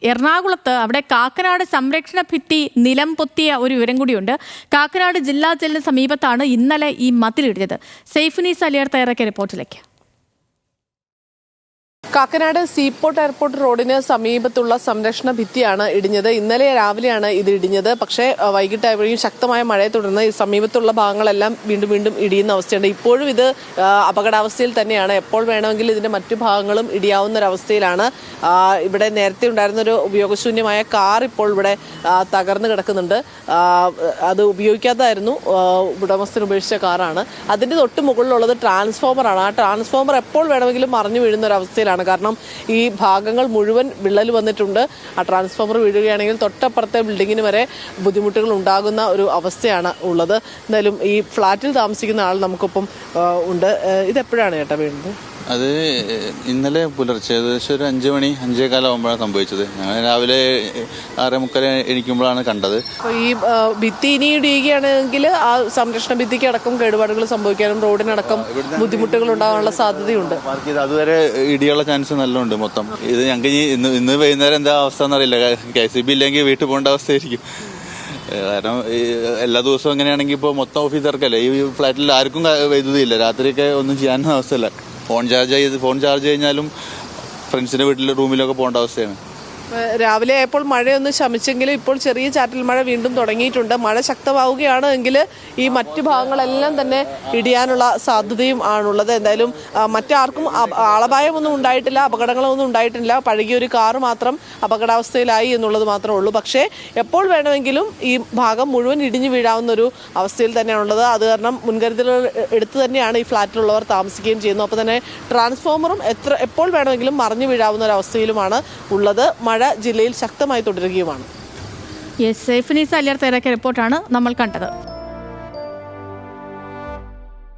എറണാകുളത്ത് അവിടെ കാക്കനാട് സംരക്ഷണ ഭിത്തി നിലം പൊത്തിയ ഒരു വിവരം കൂടിയുണ്ട്. കാക്കനാട് ജില്ലാ ജയിലിന് സമീപത്താണ് ഇന്നലെ ഈ മതിലിടിഞ്ഞത്. സൈഫുനീസ് അലിയാർ തയ്യാറാക്കിയ റിപ്പോർട്ടിലേക്ക്. കാക്കനാട് സീപോർട്ട് എയർപോർട്ട് റോഡിന് സമീപത്തുള്ള സംരക്ഷണ ഭിത്തിയാണ് ഇടിഞ്ഞത്. ഇന്നലെ രാവിലെയാണ് ഇത് ഇടിഞ്ഞത്. പക്ഷേ വൈകിട്ടായപ്പോഴും ശക്തമായ മഴയെ തുടർന്ന് ഈ സമീപത്തുള്ള ഭാഗങ്ങളെല്ലാം വീണ്ടും ഇടിയുന്ന അവസ്ഥയുണ്ട്. ഇപ്പോഴും ഇത് അപകടാവസ്ഥയിൽ തന്നെയാണ്. എപ്പോൾ വേണമെങ്കിലും ഇതിന്റെ മറ്റു ഭാഗങ്ങളും ഇടിയാവുന്ന ഒരവസ്ഥയിലാണ്. ഇവിടെ നേരത്തെ ഉണ്ടായിരുന്നൊരു ഉപയോഗശൂന്യമായ കാർ ഇപ്പോൾ ഇവിടെ തകർന്നു കിടക്കുന്നുണ്ട്. അത് ഉപയോഗിക്കാത്തതായിരുന്നു, ഉടമസ്ഥൻ ഉപേക്ഷിച്ച കാറാണ്. അതിന്റെ തൊട്ട് മുകളിലുള്ളത് ട്രാൻസ്ഫോമറാണ്. ആ ട്രാൻസ്ഫോമർ എപ്പോൾ വേണമെങ്കിലും മറിഞ്ഞു വീഴുന്ന ഒരു അവസ്ഥയിലാണ്. കാരണം ഈ ഭാഗങ്ങൾ മുഴുവൻ വിള്ളൽ വന്നിട്ടുണ്ട്. ആ ട്രാൻസ്ഫോമർ വീഴുകയാണെങ്കിൽ തൊട്ടപ്പുറത്തെ ബിൽഡിങ്ങിന് വരെ ബുദ്ധിമുട്ടുകൾ ഉണ്ടാകുന്ന ഒരു അവസ്ഥയാണ് ഉള്ളത്. എന്തായാലും ഈ ഫ്ളാറ്റിൽ താമസിക്കുന്ന ആൾ നമുക്കൊപ്പം ഉണ്ട്. ഇതെപ്പോഴാണ് ചേട്ടാ വീഴുന്നത്? അത് ഇന്നലെ പുലർച്ചെ ഏകദേശം ഒരു 5 മണി 5:15 ആകുമ്പോഴാണ് സംഭവിച്ചത്. ഞങ്ങൾ രാവിലെ 6:45 എണീക്കുമ്പോഴാണ് കണ്ടത്. ഈ ഭിത്തി ഇനി ഇടിയുകയാണെങ്കിൽ ആ സംരക്ഷണ ഭിത്തിക്ക് അടക്കം കേടുപാടുകൾ സംഭവിക്കാനും റോഡിനടക്കം ബുദ്ധിമുട്ടുകൾ ഉണ്ടാകാനുള്ള സാധ്യതയുണ്ട്. അതുവരെ ഇടിയുള്ള ചാൻസ് നല്ലോണ്ട്. മൊത്തം ഇത് ഞങ്ങൾക്ക് ഇന്ന് വൈകുന്നേരം എന്താ അവസ്ഥ എന്നറിയില്ല. KCB ഇല്ലെങ്കിൽ വീട്ടിൽ പോകേണ്ട അവസ്ഥയായിരിക്കും. കാരണം എല്ലാ ദിവസവും എങ്ങനെയാണെങ്കിൽ ഇപ്പോൾ മൊത്തം ഓഫീസ് ഇറക്കല്ലേ. ഈ ഫ്ലാറ്റിൽ ആർക്കും വൈദ്യുതിയില്ല. രാത്രിയൊക്കെ ഒന്നും ചെയ്യാനൊന്നും അവസ്ഥയില്ല. ഫോൺ ചാർജ് കഴിഞ്ഞാലും ഫ്രണ്ട്സിന്റെ വീട്ടിലെ റൂമിലൊക്കെ പോകേണ്ട അവസ്ഥയാണ്. രാവിലെ ആയപ്പോൾ മഴയൊന്ന് ശമിച്ചെങ്കിലും ഇപ്പോൾ ചെറിയ ചാറ്റൽ മഴ വീണ്ടും തുടങ്ങിയിട്ടുണ്ട്. മഴ ശക്തമാവുകയാണ് എങ്കിൽ ഈ മറ്റു ഭാഗങ്ങളെല്ലാം തന്നെ ഇടിയാനുള്ള സാധ്യതയും ആണുള്ളത്. എന്തായാലും മറ്റാർക്കും ആളപായമൊന്നും ഉണ്ടായിട്ടില്ല, അപകടങ്ങളൊന്നും ഉണ്ടായിട്ടില്ല. പഴകിയൊരു കാറ് മാത്രം അപകടാവസ്ഥയിലായി എന്നുള്ളത് മാത്രമേ ഉള്ളൂ. പക്ഷേ എപ്പോൾ വേണമെങ്കിലും ഈ ഭാഗം മുഴുവൻ ഇടിഞ്ഞു വീഴാവുന്ന ഒരു അവസ്ഥയിൽ തന്നെയാണുള്ളത്. അത് കാരണം മുൻകരുതലുകൾ എടുത്ത് തന്നെയാണ് ഈ ഫ്ലാറ്റിലുള്ളവർ താമസിക്കുകയും ചെയ്യുന്നത്. അപ്പോൾ തന്നെ ട്രാൻസ്ഫോമറും എപ്പോൾ വേണമെങ്കിലും മറിഞ്ഞു വീഴാവുന്ന ഒരു അവസ്ഥയിലുമാണ് ഉള്ളത്. മഴ ജില്ലയിൽ ശക്തമായി തുടരുകയുമാണ്. സൈഫുനീസ് അലിയാർ തയ്യാറാക്കിയ റിപ്പോർട്ടാണ് നമ്മൾ കണ്ടത്.